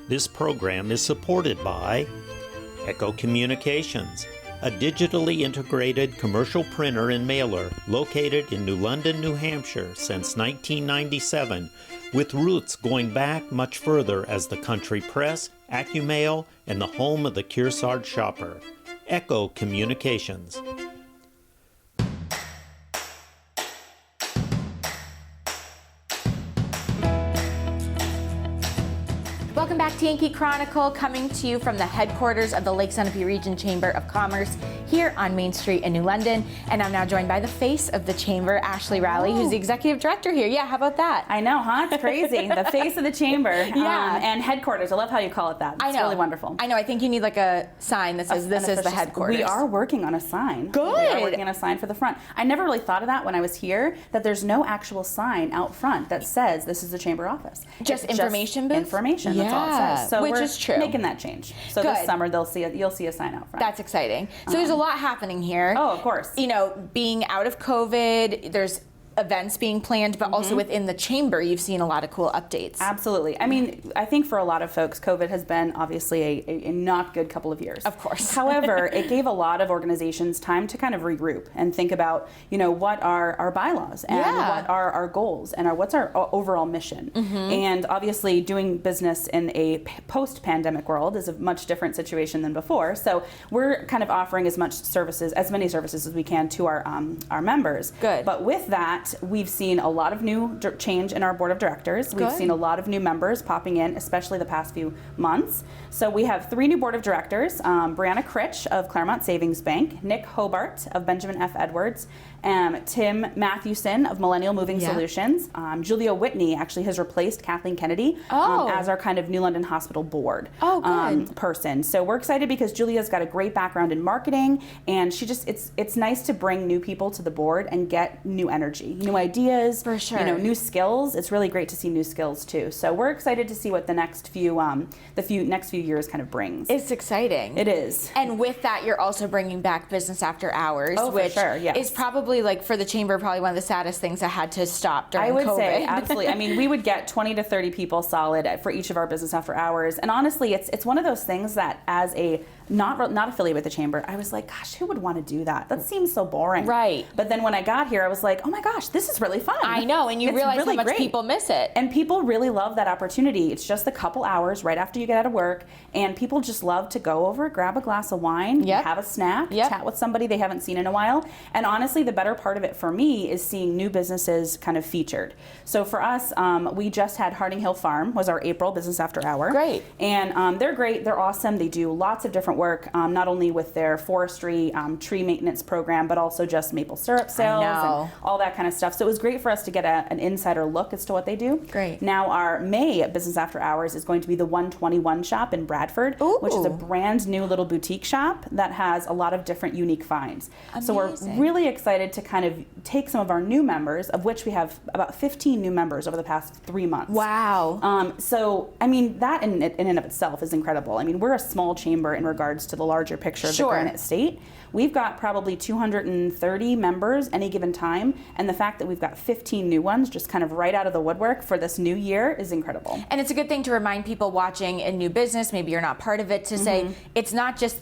This program is supported by Echo Communications, a digitally integrated commercial printer and mailer located in New London, New Hampshire since 1997, with roots going back much further as the country press, AccuMail, and the home of the Kearsarge shopper. Echo Communications. Welcome back to Yankee Chronicle, coming to you from the headquarters of the Lake Sunapee Region Chamber of Commerce here on Main Street in New London. And I'm now joined by the face of the chamber, Ashlee Rowley, who's the executive director here. Yeah, how about that? I know, huh? It's crazy. The face of the chamber. Yeah. And headquarters. I love how you call it that. It's really wonderful. I know. I think you need like a sign that says this is the headquarters. We are working on a sign. Good. We are working on a sign for the front. I never really thought of that when I was here, that there's no actual sign out front that says this is the chamber office. Just information booth? Information. That's all it says. So which we're is true. Making that change. So this summer you'll see a sign out front. That's exciting. So there's a lot happening here. Oh, of course. You know, being out of COVID, there's events being planned, but also within the chamber, you've seen a lot of cool updates. Absolutely. I mean, I think for a lot of folks, COVID has been obviously a not good couple of years. Of course. However, it gave a lot of organizations time to kind of regroup and think about, you know, what are our bylaws and what are our goals and what's our overall mission. And obviously doing business in a post-pandemic world is a much different situation than before. So we're kind of offering as many services as we can to our members. Good. But with that, we've seen a lot of new change in our board of directors. We've seen a lot of new members popping in, especially the past few months. So we have 3 new board of directors, Brianna Critch of Claremont Savings Bank, Nick Hobart of Benjamin F. Edwards, Tim Mathewson of Millennial Moving Solutions. Julia Whitney actually has replaced Kathleen Kennedy as our kind of New London Hospital board person. So we're excited because Julia's got a great background in marketing, and she just it's nice to bring new people to the board and get new energy, new ideas, for sure, you know, new skills. It's really great to see new skills too. So we're excited to see what the next few next few years kind of brings. It's exciting. It is. And with that, you're also bringing back business after hours, which is probably, like, for the chamber, probably one of the saddest things that had to stop during COVID. I would say, absolutely. I mean, we would get 20 to 30 people solid for each of our business after hours. And honestly, it's one of those things that as a not affiliated with the chamber, I was like, gosh, who would want to do that? That seems so boring. Right. But then when I got here, I was like, oh my gosh, this is really fun. I know, and you realize really how much people miss it. And people really love that opportunity. It's just a couple hours right after you get out of work, and people just love to go over, grab a glass of wine, have a snack, chat with somebody they haven't seen in a while. And honestly, the better part of it for me is seeing new businesses kind of featured. So for us, we just had Harding Hill Farm was our April business after hour. Great. And they're great. They're awesome. They do lots of different work, not only with their forestry tree maintenance program, but also just maple syrup sales and all that kind of stuff. So it was great for us to get an insider look as to what they do. Great. Now our May business after hours is going to be the 121 shop in Bradford, which is a brand new little boutique shop that has a lot of different unique finds. Amazing. So we're really excited to kind of take some of our new members, of which we have about 15 new members over the past 3 months. Wow. So, I mean, that in and of itself is incredible. I mean, we're a small chamber in regards to the larger picture of the Granite State. We've got probably 230 members any given time, and the fact that we've got 15 new ones just kind of right out of the woodwork for this new year is incredible. And it's a good thing to remind people watching a new business, maybe you're not part of it, to say it's not just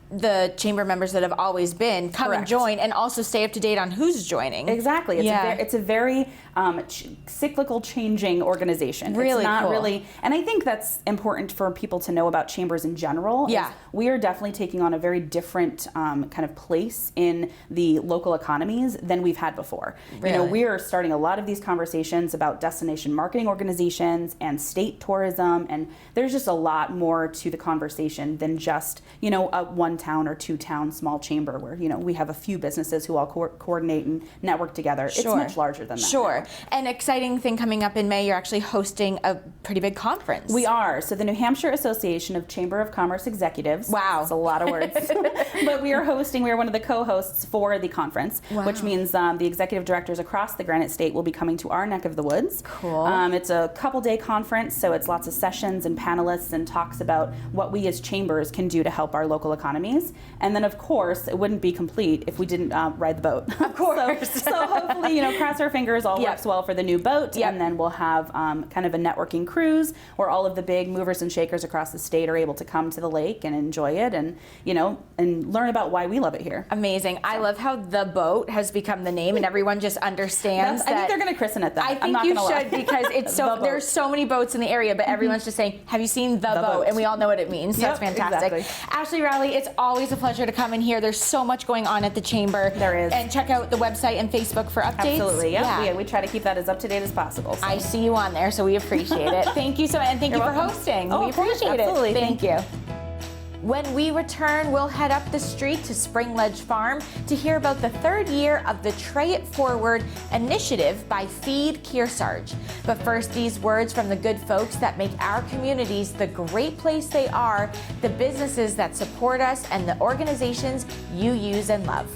the chamber members that have always been. Come and join, and also stay up to date on who's joining. Exactly. It's a very cyclical, changing organization. Really it's not cool. really, and I think that's important for people to know about chambers in general. Yeah. We are definitely taking on a very different kind of place in the local economies than we've had before. Really? You know, we are starting a lot of these conversations about destination marketing organizations and state tourism, and there's just a lot more to the conversation than just, you know, a 1-town or 2-town small chamber where, you know, we have a few businesses who all coordinate and network together. It's much larger than that. Sure. An exciting thing coming up in May, you're actually hosting a pretty big conference. We are. So the New Hampshire Association of Chamber of Commerce Executives. Wow. That's a lot of words. But we are one of the co-hosts for the conference, which means the executive directors across the Granite State will be coming to our neck of the woods. Cool. It's a couple-day conference, so it's lots of sessions and panelists and talks about what we as chambers can do to help our local economies. And then, of course, it wouldn't be complete if we didn't ride the boat. Of course. so hopefully, you know, cross our fingers, all works works well for the new boat. Yep. And then we'll have kind of a networking cruise where all of the big movers and shakers across the state are able to come to the lake and enjoy it, and and learn about why we love it here. Amazing. I love how the boat has become the name, and everyone just understands that. I think they're going to christen it that. I think you should, because it's so there's so many boats in the area, but everyone's just saying, "Have you seen the boat?" And we all know what it means. So Yep, that's fantastic. exactly. Ashlee, Rowley, it's always a pleasure to come in here. There's so much going on at the Chamber. There is. And check out the website and Facebook for updates. Absolutely. Yeah. We try to keep that as up to date as possible. So. I see you on there, so we appreciate it. Thank you so much, and thank you for hosting. Oh, we of course, appreciate absolutely. it. Thank you. When we return, we'll head up the street to Spring Ledge Farm to hear about the third year of the Tray It Forward initiative by Feed Kearsarge. But first, these words from the good folks that make our communities the great place they are, the businesses that support us, and the organizations you use and love.